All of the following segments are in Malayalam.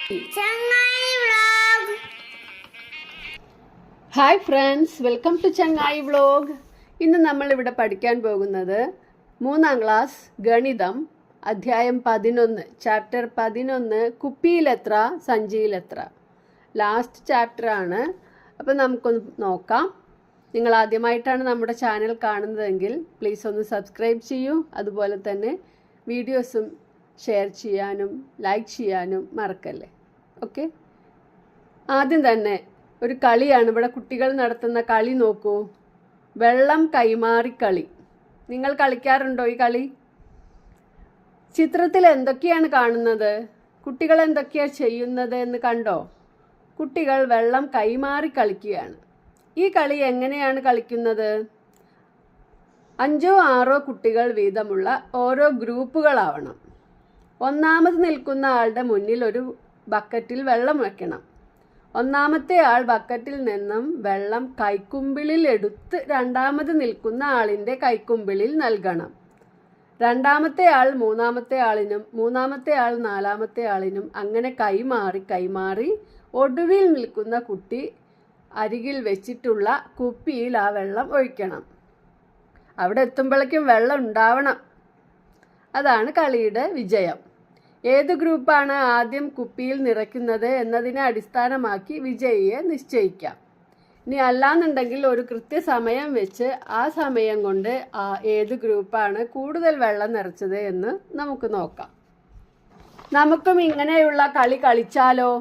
ചങ്ങായി vlog. Hi friends, welcome to Changayi vlog. ഇന്ന് നമ്മൾ ഇവിടെ പഠിക്കാൻ പോകുന്നത് 3ാം ക്ലാസ് ഗണിതം അധ്യായം 11 ചാപ്റ്റർ 11 കുപ്പിയിലെത്ര സഞ്ചിയിലെത്ര. ലാസ്റ്റ് ചാപ്റ്ററാണ്. അപ്പോൾ നമുക്കൊന്ന് നോക്കാം. നിങ്ങൾ ആദ്യമായിട്ടാണ് നമ്മുടെ ചാനൽ കാണുന്നതെങ്കിൽ പ്ലീസ് ഒന്ന് സബ്സ്ക്രൈബ് ചെയ്യൂ. അതുപോലെ തന്നെ വീഡിയോസും ഷെയർ ചെയ്യാനും ലൈക്ക് ചെയ്യാനും മറക്കല്ലേ. ഓക്കെ, ആദ്യം തന്നെ ഒരു കളിയാണ്. ഇവിടെ കുട്ടികൾ നടത്തുന്ന കളി നോക്കൂ. വെള്ളം കൈമാറി കളി. നിങ്ങൾ കളിക്കാറുണ്ടോ ഈ കളി? ചിത്രത്തിൽ എന്തൊക്കെയാണ് കാണുന്നത്? കുട്ടികൾ എന്തൊക്കെയാണ് ചെയ്യുന്നത് എന്ന് കണ്ടോ? കുട്ടികൾ വെള്ളം കൈമാറി കളിക്കുകയാണ്. ഈ കളി എങ്ങനെയാണ് കളിക്കുന്നത്? 5 or 6 കുട്ടികൾ വീതമുള്ള ഓരോ ഗ്രൂപ്പുകളാവണം. ഒന്നാമത് നിൽക്കുന്ന ആളുടെ മുന്നിൽ ഒരു ബക്കറ്റിൽ വെള്ളം വയ്ക്കണം. ഒന്നാമത്തെ ആൾ ബക്കറ്റിൽ നിന്നും വെള്ളം കൈക്കുമ്പിളിൽ എടുത്ത് രണ്ടാമത് നിൽക്കുന്ന ആളിൻ്റെ കൈക്കുമ്പിളിൽ നൽകണം. രണ്ടാമത്തെ ആൾ മൂന്നാമത്തെ ആളിനും, മൂന്നാമത്തെ ആൾ നാലാമത്തെ ആളിനും അങ്ങനെ കൈമാറി ഒടുവിൽ നിൽക്കുന്ന കുട്ടി അരികിൽ വെച്ചിട്ടുള്ള കുപ്പിയിൽ ആ വെള്ളം ഒഴിക്കണം. അവിടെ എത്തുമ്പോഴേക്കും വെള്ളം ഉണ്ടാവണം. അതാണ് കളിയുടെ വിജയം. ഏത് ഗ്രൂപ്പാണ് ആദ്യം കുപ്പിയിൽ നിറയ്ക്കുന്നത് എന്നതിനെ അടിസ്ഥാനമാക്കി വിജയിയെ നിശ്ചയിക്കാം. ഇനി അല്ലാന്നുണ്ടെങ്കിൽ ഒരു കൃത്യസമയം വെച്ച് ആ സമയം കൊണ്ട് ഏത് ഗ്രൂപ്പാണ് കൂടുതൽ വെള്ളം നിറച്ചത് എന്ന് നമുക്ക് നോക്കാം. നമുക്കും ഇങ്ങനെയുള്ള കളി കളിച്ചാലോ?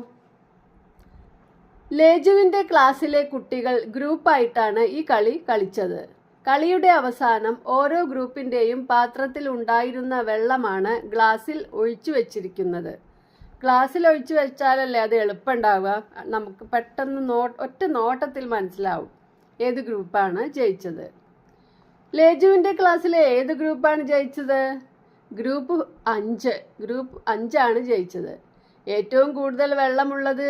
ലേജുവിൻ്റെ ക്ലാസ്സിലെ കുട്ടികൾ ഗ്രൂപ്പായിട്ടാണ് ഈ കളി കളിച്ചത്. കളിയുടെ അവസാനം ഓരോ ഗ്രൂപ്പിൻ്റെയും പാത്രത്തിൽ ഉണ്ടായിരുന്ന വെള്ളമാണ് ഗ്ലാസ്സിൽ ഒഴിച്ചു വെച്ചിരിക്കുന്നത്. ഗ്ലാസ്സിൽ ഒഴിച്ചു വെച്ചാലല്ലേ അത് എളുപ്പമുണ്ടാവുക. നമുക്ക് പെട്ടെന്ന് ഒറ്റ നോട്ടത്തിൽ മനസ്സിലാവും ഏത് ഗ്രൂപ്പാണ് ജയിച്ചത്. ലേജുവിൻ്റെ ക്ലാസ്സിലെ ഏത് ഗ്രൂപ്പാണ് ജയിച്ചത്? ഗ്രൂപ്പ് 5 ആണ് ജയിച്ചത്. ഏറ്റവും കൂടുതൽ വെള്ളമുള്ളത്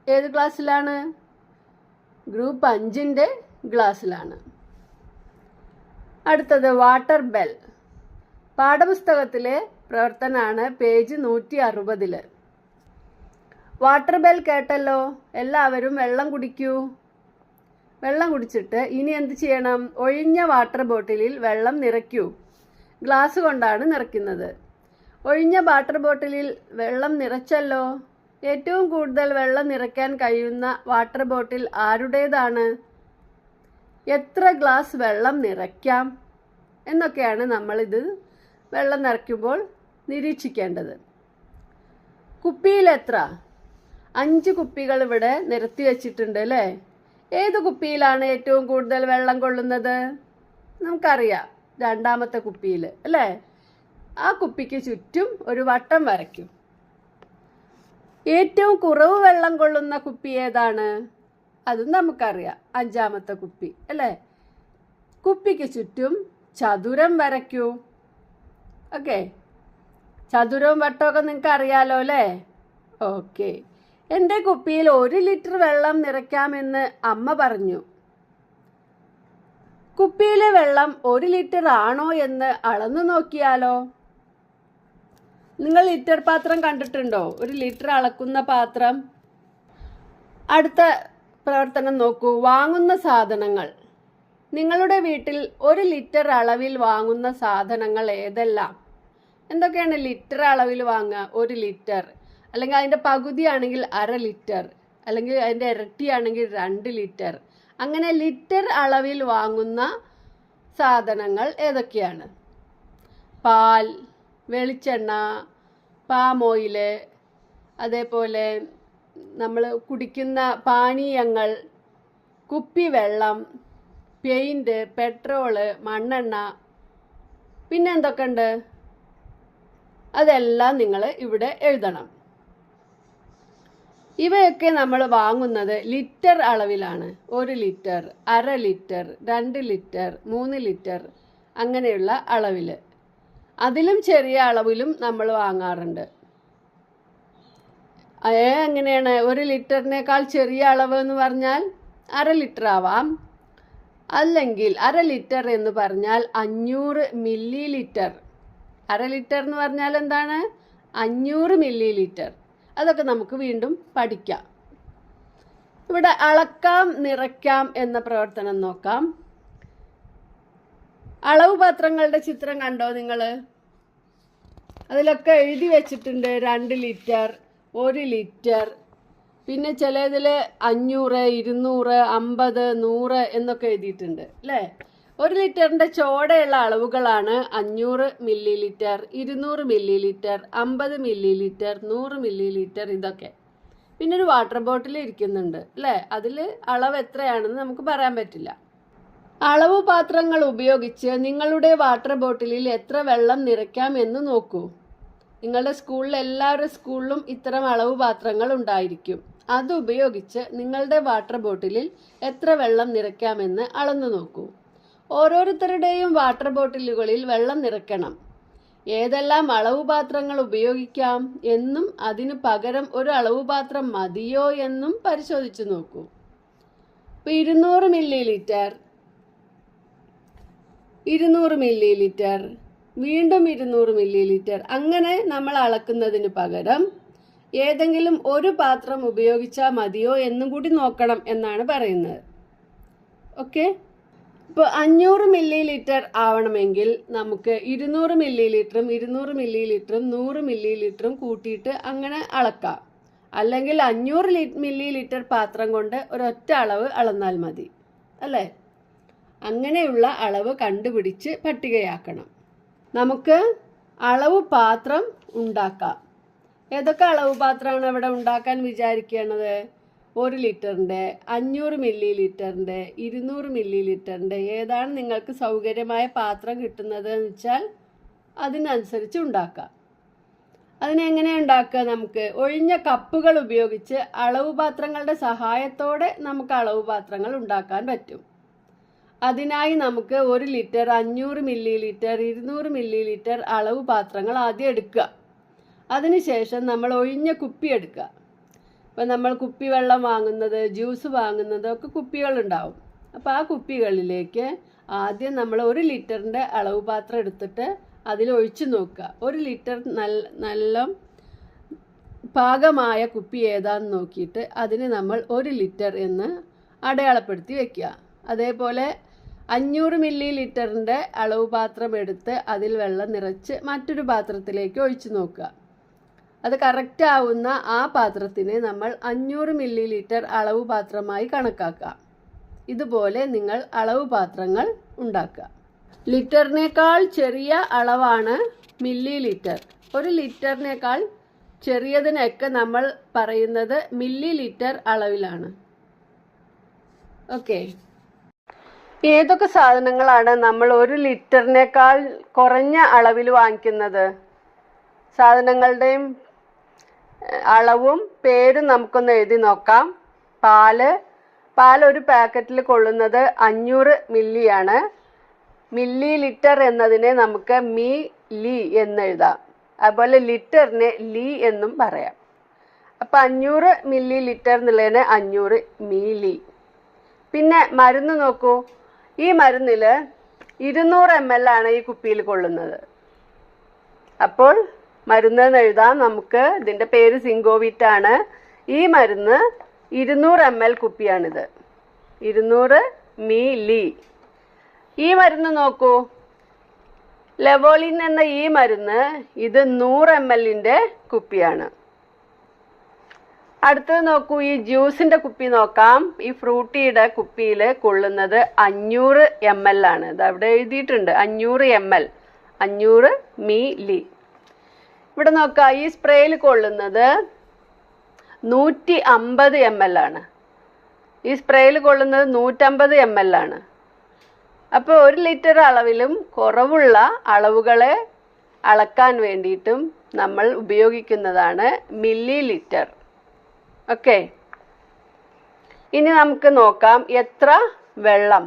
ഏത് ക്ലാസ്സിലാണ്? ഗ്രൂപ്പ് 5ൻ്റെ ഗ്ലാസ്സിലാണ്. അടുത്തത് വാട്ടർ ബെൽ. പാഠപുസ്തകത്തിലെ പ്രവർത്തനമാണ് പേജ് 160. വാട്ടർ ബെൽ കേട്ടല്ലോ. എല്ലാവരും വെള്ളം കുടിക്കൂ. വെള്ളം കുടിച്ചിട്ട് ഇനി എന്ത് ചെയ്യണം? ഒഴിഞ്ഞ വാട്ടർ ബോട്ടിലിൽ വെള്ളം നിറയ്ക്കൂ. ഗ്ലാസ് കൊണ്ടാണ് നിറയ്ക്കുന്നത്. ഒഴിഞ്ഞ വാട്ടർ ബോട്ടിലിൽ വെള്ളം നിറച്ചല്ലോ. ഏറ്റവും കൂടുതൽ വെള്ളം നിറയ്ക്കാൻ കഴിയുന്ന വാട്ടർ ബോട്ടിൽ ആരുടേതാണ്? എത്ര ഗ്ലാസ് വെള്ളം നിറയ്ക്കാം എന്നൊക്കെയാണ് നമ്മളിത് വെള്ളം നിറയ്ക്കുമ്പോൾ നിരീക്ഷിക്കേണ്ടത്. കുപ്പിയിലെത്ര? 5 കുപ്പികൾ ഇവിടെ നിരത്തി വെച്ചിട്ടുണ്ട് അല്ലേ? ഏത് കുപ്പിയിലാണ് ഏറ്റവും കൂടുതൽ വെള്ളം കൊള്ളുന്നത്? നമുക്കറിയാം, രണ്ടാമത്തെ കുപ്പിയിൽ അല്ലേ? ആ കുപ്പിക്ക് ചുറ്റും ഒരു വട്ടം വരയ്ക്കും. ഏറ്റവും കുറവ് വെള്ളം കൊള്ളുന്ന കുപ്പി ഏതാണ്? അതും നമുക്കറിയാം, 5ാമത്തെ കുപ്പി അല്ലേ? കുപ്പിക്ക് ചുറ്റും ചതുരം വരയ്ക്കൂ. ഓക്കെ, ചതുരവും വട്ടമൊക്കെ നിങ്ങൾക്ക് അറിയാലോ അല്ലേ? ഓക്കെ. എൻ്റെ കുപ്പിയിൽ 1 ലിറ്റർ വെള്ളം നിറയ്ക്കാമെന്ന് അമ്മ പറഞ്ഞു. കുപ്പിയിലെ വെള്ളം 1 ലിറ്റർ ആണോ എന്ന് അളന്നു നോക്കിയാലോ? നിങ്ങൾ ലിറ്റർ പാത്രം കണ്ടിട്ടുണ്ടോ? 1 ലിറ്റർ അളക്കുന്ന പാത്രം. അടുത്ത പ്രവർത്തനം നോക്കൂ. വാങ്ങുന്ന സാധനങ്ങൾ. നിങ്ങളുടെ വീട്ടിൽ 1 ലിറ്റർ അളവിൽ വാങ്ങുന്ന സാധനങ്ങൾ ഏതെല്ലാം? എന്തൊക്കെയാണ് ലിറ്റർ അളവിൽ വാങ്ങുക? 1 ലിറ്റർ, അല്ലെങ്കിൽ അതിൻ്റെ പകുതിയാണെങ്കിൽ 1/2 ലിറ്റർ, അല്ലെങ്കിൽ അതിൻ്റെ ഇരട്ടിയാണെങ്കിൽ 2 ലിറ്റർ. അങ്ങനെ ലിറ്റർ അളവിൽ വാങ്ങുന്ന സാധനങ്ങൾ ഏതൊക്കെയാണ്? പാൽ, വെളിച്ചെണ്ണ, പാം ഓയിൽ, അതേപോലെ നമ്മൾ കുടിക്കുന്ന പാനീയങ്ങൾ, കുപ്പിവെള്ളം, പെയിൻറ്, പെട്രോള്, മണ്ണെണ്ണ, പിന്നെ എന്തൊക്കെ ഉണ്ട്? അതെല്ലാം നിങ്ങൾ ഇവിടെ എഴുതണം. ഇവയൊക്കെ നമ്മൾ വാങ്ങുന്നത് ലിറ്റർ അളവിലാണ്. 1 ലിറ്റർ, 1/2 ലിറ്റർ, 2 ലിറ്റർ, 3 ലിറ്റർ, അങ്ങനെയുള്ള അളവിൽ. അതിലും ചെറിയ അളവിലും നമ്മൾ വാങ്ങാറുണ്ട്. എങ്ങനെയാണ്? 1 ലിറ്ററിനേക്കാൾ ചെറിയ അളവ് എന്ന് പറഞ്ഞാൽ 1/2 ലിറ്റർ ആവാം. അല്ലെങ്കിൽ 1/2 ലിറ്റർ എന്ന് പറഞ്ഞാൽ 500 മില്ലി ലിറ്റർ. 1/2 ലിറ്റർ എന്ന് പറഞ്ഞാൽ എന്താണ്? 500 മില്ലി ലിറ്റർ. അതൊക്കെ നമുക്ക് വീണ്ടും പഠിക്കാം. ഇവിടെ അളക്കാം നിറയ്ക്കാം എന്ന പ്രവർത്തനം നോക്കാം. അളവ് പാത്രങ്ങളുടെ ചിത്രം കണ്ടോ നിങ്ങൾ? അതിലൊക്കെ എഴുതി വെച്ചിട്ടുണ്ട് 2 ലിറ്റർ, 1 ലിറ്റർ, പിന്നെ ചിലതിൽ 500, 200, 50, 100 എന്നൊക്കെ എഴുതിയിട്ടുണ്ട് അല്ലേ? 1 ലിറ്ററിൻ്റെ ചോടയുള്ള അളവുകളാണ് 500 milli litre, 200 milli litre, 50 milli litre, 100 milli litre, ഇതൊക്കെ. പിന്നെ ഒരു വാട്ടർ ബോട്ടിൽ ഇരിക്കുന്നുണ്ട് അല്ലേ? അതിൽ അളവ് എത്രയാണെന്ന് നമുക്ക് പറയാൻ പറ്റില്ല. അളവ് പാത്രങ്ങൾ ഉപയോഗിച്ച് നിങ്ങളുടെ വാട്ടർ ബോട്ടിലിൽ എത്ര വെള്ളം നിറയ്ക്കാം എന്ന് നോക്കൂ. നിങ്ങളുടെ സ്കൂളിൽ എല്ലാവരുടെ സ്കൂളിലും ഇത്തരം അളവ് പാത്രങ്ങൾ ഉണ്ടായിരിക്കും. അത് ഉപയോഗിച്ച് നിങ്ങളുടെ വാട്ടർ ബോട്ടിലിൽ എത്ര വെള്ളം നിറയ്ക്കാമെന്ന് അളന്നു നോക്കൂ. ഓരോരുത്തരുടെയും വാട്ടർ ബോട്ടിലുകളിൽ വെള്ളം നിറയ്ക്കണം. ഏതെല്ലാം അളവ് പാത്രങ്ങൾ ഉപയോഗിക്കാം എന്നും അതിന് പകരം ഒരു അളവ് പാത്രം മതിയോ എന്നും പരിശോധിച്ച് നോക്കൂ. ഇപ്പോൾ 200 മില്ലി ലിറ്റർ, 200 മില്ലി ലിറ്റർ, വീണ്ടും 200 മില്ലി ലിറ്റർ, അങ്ങനെ നമ്മൾ അളക്കുന്നതിന് പകരം ഏതെങ്കിലും ഒരു പാത്രം ഉപയോഗിച്ചാൽ മതിയോ എന്നും കൂടി നോക്കണം എന്നാണ് പറയുന്നത്. ഓക്കെ, ഇപ്പോൾ 500 മില്ലി ലിറ്റർ ആവണമെങ്കിൽ നമുക്ക് 200 മില്ലി ലിറ്ററും 200 മില്ലി ലിറ്ററും 100 മില്ലി ലിറ്ററും കൂട്ടിയിട്ട് അങ്ങനെ അളക്കാം. അല്ലെങ്കിൽ 500 മില്ലി ലിറ്റർ പാത്രം കൊണ്ട് ഒരൊറ്റ അളവ് അളന്നാൽ മതി അല്ലേ? അങ്ങനെയുള്ള അളവ് കണ്ടുപിടിച്ച് പട്ടികയാക്കണം. നമുക്ക് അളവ് പാത്രം ഉണ്ടാക്കാം. ഏതൊക്കെ അളവ് പാത്രമാണ് ഇവിടെ ഉണ്ടാക്കാൻ വിചാരിക്കുന്നത്? 1 ലിറ്ററിൻ്റെ, 500 മില്ലി ലിറ്ററിൻ്റെ, 200 മില്ലി ലിറ്ററിൻ്റെ, ഏതാണ് നിങ്ങൾക്ക് സൗകര്യമായ പാത്രം കിട്ടുന്നത് എന്ന് വെച്ചാൽ അതിനനുസരിച്ച് ഉണ്ടാക്കാം. അതിനെങ്ങനെ ഉണ്ടാക്കുക? നമുക്ക് ഒഴിഞ്ഞ കപ്പുകൾ ഉപയോഗിച്ച് അളവ് പാത്രങ്ങളുടെ സഹായത്തോടെ നമുക്ക് അളവ് പാത്രങ്ങൾ ഉണ്ടാക്കാൻ പറ്റും. അതിനായി നമുക്ക് 1 litre, 500 milli litre, 200 milli litre അളവ് പാത്രങ്ങൾ ആദ്യം എടുക്കുക. അതിനുശേഷം നമ്മൾ ഒഴിഞ്ഞ കുപ്പി എടുക്കുക. ഇപ്പം നമ്മൾ കുപ്പി വെള്ളം വാങ്ങുന്നത്, ജ്യൂസ് വാങ്ങുന്നത് ഒക്കെ കുപ്പികളുണ്ടാവും. അപ്പോൾ ആ കുപ്പികളിലേക്ക് ആദ്യം നമ്മൾ 1 ലിറ്ററിൻ്റെ അളവ് പാത്രം എടുത്തിട്ട് അതിൽ ഒഴിച്ചു നോക്കുക. 1 ലിറ്റർ നല്ല പാകമായ കുപ്പി ഏതാന്ന് നോക്കിയിട്ട് അതിന് നമ്മൾ 1 ലിറ്റർ എന്ന് അടയാളപ്പെടുത്തി വയ്ക്കുക. അതേപോലെ 500 മില്ലി ലിറ്ററിൻ്റെ അളവ് പാത്രം എടുത്ത് അതിൽ വെള്ളം നിറച്ച് മറ്റൊരു പാത്രത്തിലേക്ക് ഒഴിച്ചു നോക്കുക. അത് കറക്റ്റ് ആവുന്ന ആ പാത്രത്തിനെ നമ്മൾ 500 മില്ലി ലിറ്റർ അളവ് പാത്രമായി കണക്കാക്കുക. ഇതുപോലെ നിങ്ങൾ അളവ് പാത്രങ്ങൾ ഉണ്ടാക്കുക. ലിറ്ററിനേക്കാൾ ചെറിയ അളവാണ് മില്ലി ലിറ്റർ. 1 ലിറ്ററിനേക്കാൾ ചെറിയതിനൊക്കെ നമ്മൾ പറയുന്നത് മില്ലി ലിറ്റർ അളവിലാണ്. ഓക്കെ, ഏതൊക്കെ സാധനങ്ങളാണ് നമ്മൾ 1 ലിറ്ററിനേക്കാൾ കുറഞ്ഞ അളവിൽ വാങ്ങിക്കുന്നത്? സാധനങ്ങളുടെയും അളവും പേരും നമുക്കൊന്ന് എഴുതി നോക്കാം. പാൽ ഒരു പാക്കറ്റിൽ കൊള്ളുന്നത് 500 മില്ലിയാണ്. മില്ലി ലിറ്റർ എന്നതിനെ നമുക്ക് ലി എന്നെഴുതാം. അതുപോലെ ലിറ്ററിനെ ലി എന്നും പറയാം. അപ്പം 500 മില്ലി ലിറ്റർ എന്നുള്ളതിന് 500 മില്ലി. പിന്നെ മരുന്ന് നോക്കൂ. ഈ മരുന്നിൽ 200 ml ആണ് ഈ കുപ്പിയിൽ കൊള്ളുന്നത്. അപ്പോൾ മരുന്ന് എന്ന് എഴുതാം നമുക്ക്. ഇതിൻ്റെ പേര് സിങ്കോവിറ്റാണ്. ഈ മരുന്ന് 200 ml കുപ്പിയാണിത്. 200 മില്ലി. ഈ മരുന്ന് നോക്കൂ. ലെവോളിൻ എന്ന ഈ മരുന്ന് ഇത് 100 ml കുപ്പിയാണ്. അടുത്തത് നോക്കൂ. ഈ ജ്യൂസിൻ്റെ കുപ്പി നോക്കാം. ഈ ഫ്രൂട്ടിയുടെ കുപ്പിയിൽ കൊള്ളുന്നത് 500 ml ആണ്. ഇത് അവിടെ എഴുതിയിട്ടുണ്ട് 500 ml, 500 മില്ലി. ഇവിടെ നോക്കാം. ഈ സ്പ്രേയിൽ കൊള്ളുന്നത് 150 ml ആണ്. ഈ സ്പ്രേയിൽ കൊള്ളുന്നത് 150 ml ആണ്. അപ്പോൾ 1 ലിറ്റർ അളവിലും കുറവുള്ള അളവുകളെ അളക്കാൻ വേണ്ടിയിട്ടും നമ്മൾ ഉപയോഗിക്കുന്നതാണ് മില്ലി ലിറ്റർ. ഓക്കെ, ഇനി നമുക്ക് നോക്കാം എത്ര വെള്ളം.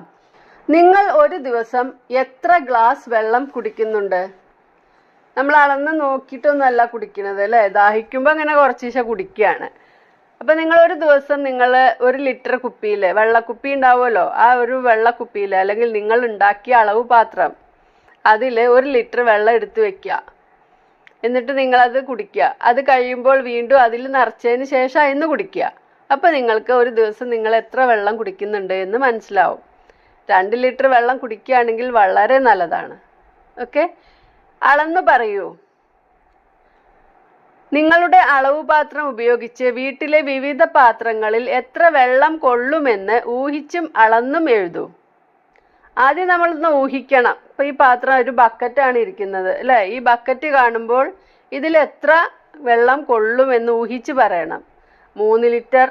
നിങ്ങൾ ഒരു ദിവസം എത്ര ഗ്ലാസ് വെള്ളം കുടിക്കുന്നുണ്ട്? നമ്മൾ അളന്ന് നോക്കിയിട്ടൊന്നുമല്ല കുടിക്കുന്നത് അല്ലേ? ദാഹിക്കുമ്പോൾ അങ്ങനെ കുറച്ചീശ കുടിക്കുകയാണ്. അപ്പം നിങ്ങൾ ഒരു ദിവസം 1 ലിറ്റർ കുപ്പിയിൽ, വെള്ളക്കുപ്പി ഉണ്ടാവുമല്ലോ, ആ ഒരു വെള്ളക്കുപ്പിയിൽ അല്ലെങ്കിൽ നിങ്ങൾ ഉണ്ടാക്കിയ അളവ് പാത്രം അതിൽ 1 ലിറ്റർ വെള്ളം എടുത്ത് വെക്കുക. എന്നിട്ട് നിങ്ങളത് കുടിക്കുക. അത് കഴിയുമ്പോൾ വീണ്ടും അതിൽ നിറച്ചതിന് ശേഷം അതിന്ന് കുടിക്കുക. അപ്പോൾ നിങ്ങൾക്ക് ഒരു ദിവസം നിങ്ങൾ എത്ര വെള്ളം കുടിക്കുന്നുണ്ട് എന്ന് മനസ്സിലാവും. 2 ലിറ്റർ വെള്ളം കുടിക്കുകയാണെങ്കിൽ വളരെ നല്ലതാണ്. ഓക്കെ, അളന്ന് പറയൂ. നിങ്ങളുടെ അളവ് പാത്രം ഉപയോഗിച്ച് വീട്ടിലെ വിവിധ പാത്രങ്ങളിൽ എത്ര വെള്ളം കൊള്ളുമെന്ന് ഊഹിച്ചും അളന്നും എഴുതൂ. ആദ്യം നമ്മളൊന്ന് ഊഹിക്കണം. ഇപ്പം ഈ പാത്രം ഒരു ബക്കറ്റാണ് ഇരിക്കുന്നത് അല്ലേ? ഈ ബക്കറ്റ് കാണുമ്പോൾ ഇതിൽ എത്ര വെള്ളം കൊള്ളുമെന്ന് ഊഹിച്ച് പറയണം. 3 ലിറ്റർ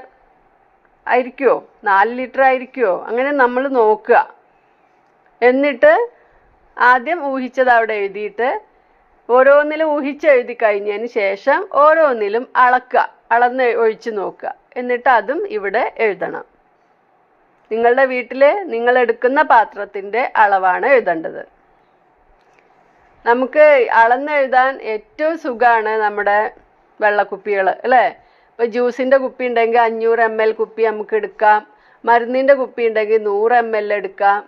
ആയിരിക്കുമോ, 4 ലിറ്റർ ആയിരിക്കുമോ, അങ്ങനെ നമ്മൾ നോക്കുക. എന്നിട്ട് ആദ്യം ഊഹിച്ചത് അവിടെ എഴുതിയിട്ട് ഓരോന്നിലും ഊഹിച്ചെഴുതി കഴിഞ്ഞതിന് ശേഷം ഓരോന്നിലും അളന്ന് ഒഴിച്ച് നോക്കുക. എന്നിട്ട് അതും ഇവിടെ എഴുതണം. നിങ്ങളുടെ വീട്ടിൽ നിങ്ങൾ എടുക്കുന്ന പാത്രത്തിൻ്റെ അളവാണ് എഴുതേണ്ടത്. നമുക്ക് അളന്നെഴുതാൻ ഏറ്റവും സുഖമാണ് നമ്മുടെ വെള്ളക്കുപ്പികൾ അല്ലേ? ഇപ്പോൾ ജ്യൂസിൻ്റെ കുപ്പി ഉണ്ടെങ്കിൽ 500 ml കുപ്പി നമുക്ക് എടുക്കാം. മരുന്നിൻ്റെ കുപ്പി ഉണ്ടെങ്കിൽ 100 ml എടുക്കാം.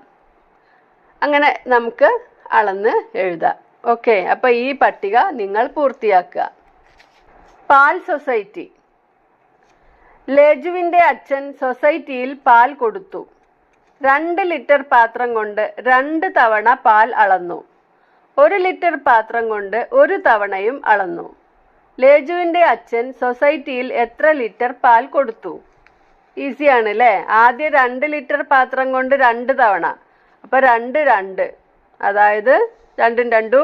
അങ്ങനെ നമുക്ക് അളന്ന് എഴുതാം. ഓക്കെ, അപ്പോൾ ഈ പട്ടിക നിങ്ങൾ പൂർത്തിയാക്കുക. പാൽ സൊസൈറ്റി. ലേജുവിൻ്റെ അച്ഛൻ സൊസൈറ്റിയിൽ പാൽ കൊടുത്തു. 2 ലിറ്റർ പാത്രം കൊണ്ട് 2 തവണ പാൽ അളന്നു. 1 ലിറ്റർ പാത്രം കൊണ്ട് 1 തവണയും അളന്നു. ലേജുവിൻ്റെ അച്ഛൻ സൊസൈറ്റിയിൽ എത്ര ലിറ്റർ പാൽ കൊടുത്തു? ഈസിയാണ് അല്ലേ? ആദ്യം 2 ലിറ്റർ പാത്രം കൊണ്ട് 2 തവണ, അപ്പോൾ 2 2, അതായത് 2 2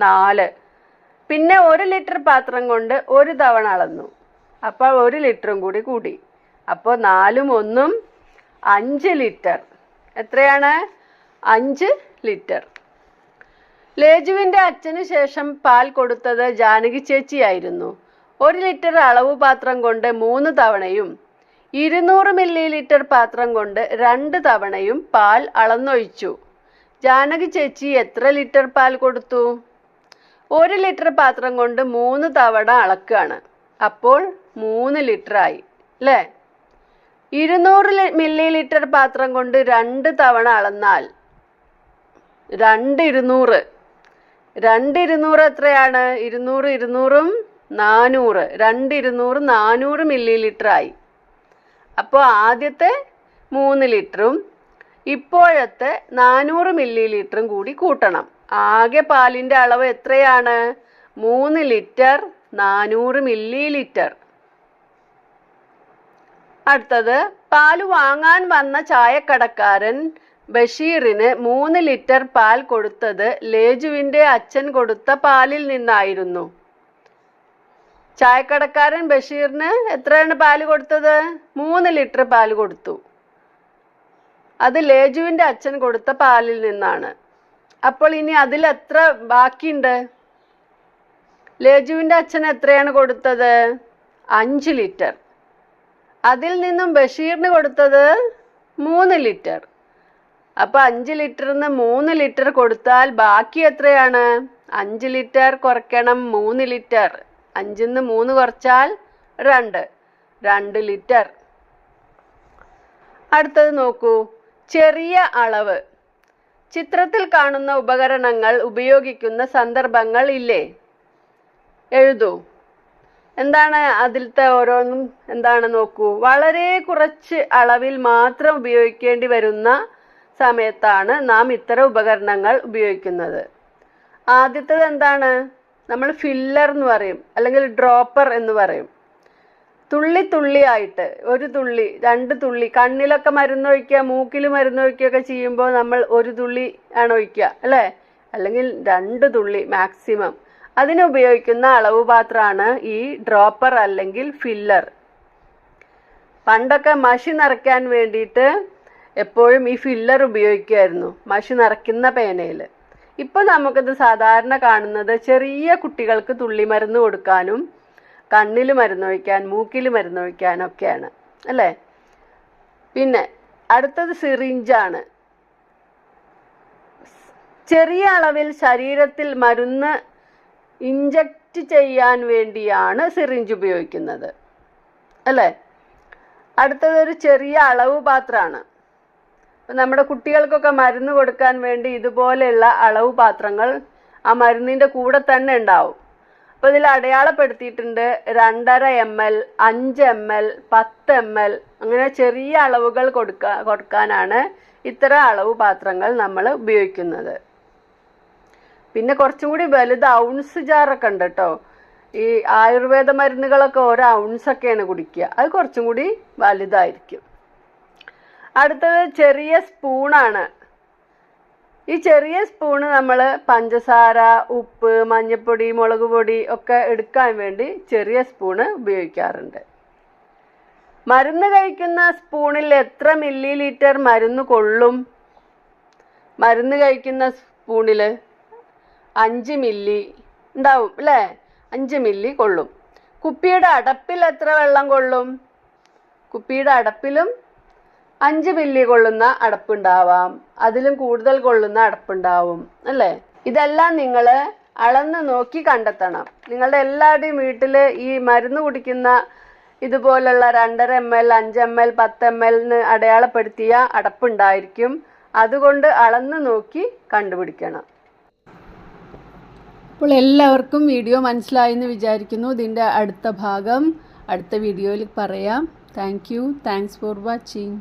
4. പിന്നെ 1 ലിറ്റർ പാത്രം കൊണ്ട് 1 തവണ അളന്നു, അപ്പോൾ 1 ലിറ്ററും കൂടി കൂടി, അപ്പോൾ 4 1 5 ലിറ്റർ. എത്രയാണ്? 5 ലിറ്റർ. ലേജുവിൻ്റെ അച്ഛന് ശേഷം പാൽ കൊടുത്തത് ജാനകി ചേച്ചിയായിരുന്നു. 1 ലിറ്റർ അളവ് പാത്രം കൊണ്ട് 3 തവണയും 200 മില്ലി ലിറ്റർ പാത്രം കൊണ്ട് 2 തവണയും പാൽ അളന്നൊഴിച്ചു. ജാനകി ചേച്ചി എത്ര ലിറ്റർ പാൽ കൊടുത്തു? 1 ലിറ്റർ പാത്രം കൊണ്ട് 3 തവണ അളക്കുകയാണ്, അപ്പോൾ 3 ലിറ്റർ ആയി അല്ലേ? 200 മില്ലി ലിറ്റർ പാത്രം കൊണ്ട് 2 തവണ അളന്നാൽ 2 200. 2 200 എത്രയാണ്? 200 200 400. 2 200 400 മില്ലി ലിറ്റർ ആയി. അപ്പോൾ ആദ്യത്തെ 3 ലിറ്ററും ഇപ്പോഴത്തെ 400 മില്ലി ലിറ്ററും കൂടി കൂട്ടണം. ആകെ പാലിൻ്റെ അളവ് എത്രയാണ്? 3 ലിറ്റർ 400 മില്ലി ലിറ്റർ. അടുത്തത്, പാല് വാങ്ങാൻ വന്ന ചായക്കടക്കാരൻ ബഷീറിന് 3 ലിറ്റർ പാൽ കൊടുത്തത് ലേജുവിൻ്റെ അച്ഛൻ കൊടുത്ത പാലിൽ നിന്നായിരുന്നു. ചായക്കടക്കാരൻ ബഷീറിന് എത്രയാണ് പാല് കൊടുത്തത്? 3 ലിറ്റർ പാൽ കൊടുത്തു. അത് ലേജുവിൻ്റെ അച്ഛൻ കൊടുത്ത പാലിൽ നിന്നാണ്. അപ്പോൾ ഇനി അതിൽ എത്ര ബാക്കിയുണ്ട്? ലേജുവിൻ്റെ അച്ഛൻ എത്രയാണ് കൊടുത്തത്? 5 ലിറ്റർ. അതിൽ നിന്നും ബഷീറിന് കൊടുത്തത് 3 ലിറ്റർ. അപ്പോൾ 5 ലിറ്ററിന് 3 ലിറ്റർ കൊടുത്താൽ ബാക്കി എത്രയാണ്? 5 ലിറ്റർ കുറയ്ക്കണം 3 ലിറ്റർ. 5ന്ന് 3 കുറച്ചാൽ 2 ലിറ്റർ. അടുത്തത് നോക്കൂ, ചെറിയ അളവ്. ചിത്രത്തിൽ കാണുന്ന ഉപകരണങ്ങൾ ഉപയോഗിക്കുന്ന സന്ദർഭങ്ങൾ ഇല്ലേ? എഴുതൂ. എന്താണ് അതിലത്തെ ഓരോന്നും എന്താണ് നോക്കൂ. വളരെ കുറച്ച് അളവിൽ മാത്രം ഉപയോഗിക്കേണ്ടി വരുന്ന സമയത്താണ് നാം ഇത്തരം ഉപകരണങ്ങൾ ഉപയോഗിക്കുന്നത്. ആദ്യത്തേത് എന്താണ്? നമ്മൾ ഫില്ലർ എന്ന് പറയും, അല്ലെങ്കിൽ ഡ്രോപ്പർ എന്ന് പറയും. തുള്ളി തുള്ളിയായിട്ട് 1 തുള്ളി 2 തുള്ളി, കണ്ണിലൊക്കെ മരുന്നൊഴിക്കുക, മൂക്കിൽ മരുന്നൊഴിക്കുകയൊക്കെ ചെയ്യുമ്പോൾ നമ്മൾ 1 തുള്ളി ആണ് ഒഴിക്കുക അല്ലേ? അല്ലെങ്കിൽ 2 തുള്ളി മാക്സിമം. അതിനുപയോഗിക്കുന്ന അളവ് പാത്രമാണ് ഈ ഡ്രോപ്പർ അല്ലെങ്കിൽ ഫില്ലർ. പണ്ടൊക്കെ മഷി നിറയ്ക്കാൻ വേണ്ടിയിട്ട് എപ്പോഴും ഈ ഫില്ലർ ഉപയോഗിക്കുമായിരുന്നു, മഷി നിറയ്ക്കുന്ന പേനയിൽ. ഇപ്പോൾ നമുക്കിത് സാധാരണ കാണുന്നത് ചെറിയ കുട്ടികൾക്ക് തുള്ളിമരുന്ന് കൊടുക്കാനും കണ്ണിൽ മരുന്നൊഴിക്കാൻ, മൂക്കിൽ മരുന്നൊഴിക്കാനൊക്കെയാണ് അല്ലേ? പിന്നെ അടുത്തത് സിറിഞ്ചാണ്. ചെറിയ അളവിൽ ശരീരത്തിൽ മരുന്ന് ഇഞ്ചക്റ്റ് ചെയ്യാൻ വേണ്ടിയാണ് സിറിഞ്ച് ഉപയോഗിക്കുന്നത് അല്ലേ? അടുത്തത് ഒരു ചെറിയ അളവ് പാത്രമാണ്. നമ്മുടെ കുട്ടികൾക്കൊക്കെ മരുന്ന് കൊടുക്കാൻ വേണ്ടി ഇതുപോലെയുള്ള അളവ് പാത്രങ്ങൾ ആ മരുന്നിൻ്റെ കൂടെ തന്നെ ഉണ്ടാവും. അപ്പോൾ ഇതിൽ അടയാളപ്പെടുത്തിയിട്ടുണ്ട് 2.5 ml, 5 ml, 10 ml, അങ്ങനെ ചെറിയ അളവുകൾ കൊടുക്കാനാണ് ഇത്തരം അളവ് പാത്രങ്ങൾ നമ്മൾ ഉപയോഗിക്കുന്നത്. പിന്നെ കുറച്ചും കൂടി വലുത് ഔൺസ് ജാറൊക്കെ ഉണ്ട് കേട്ടോ. ഈ ആയുർവേദ മരുന്നുകളൊക്കെ 1 ഔൺസൊക്കെയാണ് കുടിക്കുക. അത് കുറച്ചും കൂടി വലുതായിരിക്കും. അടുത്തത് ചെറിയ സ്പൂണാണ്. ഈ ചെറിയ സ്പൂണ് നമ്മൾ പഞ്ചസാര, ഉപ്പ്, മഞ്ഞൾപ്പൊടി, മുളക് പൊടി ഒക്കെ എടുക്കാൻ വേണ്ടി ചെറിയ സ്പൂണ് ഉപയോഗിക്കാറുണ്ട്. മരുന്ന് കഴിക്കുന്ന സ്പൂണിൽ എത്ര മില്ലി ലിറ്റർ മരുന്ന് കൊള്ളും? മരുന്ന് കഴിക്കുന്ന സ്പൂണിൽ 5 മില്ലി ഉണ്ടാവും അല്ലേ? 5 മില്ലി കൊള്ളും. കുപ്പിയുടെ അടപ്പിൽ എത്ര വെള്ളം കൊള്ളും? കുപ്പിയുടെ അടപ്പിലും 5 മില്ലി കൊള്ളുന്ന അടപ്പുണ്ടാവാം, അതിലും കൂടുതൽ കൊള്ളുന്ന അടപ്പുണ്ടാവും അല്ലേ? ഇതെല്ലാം നിങ്ങൾ അളന്ന് നോക്കി കണ്ടെത്തണം. നിങ്ങളുടെ എല്ലാവരുടെയും വീട്ടിൽ ഈ മരുന്ന് കുടിക്കുന്ന ഇതുപോലുള്ള 2.5 ml, 5 ml, 10 ml എന്ന് അടയാളപ്പെടുത്തിയ അടപ്പുണ്ടായിരിക്കും. അതുകൊണ്ട് അളന്ന് നോക്കി കണ്ടുപിടിക്കണം. അപ്പോൾ എല്ലാവർക്കും വീഡിയോ മനസ്സിലായി എന്ന് വിചാരിക്കുന്നു. ഇതിൻ്റെ അടുത്ത ഭാഗം അടുത്ത വീഡിയോയിൽ പറയാം. Thanks for watching.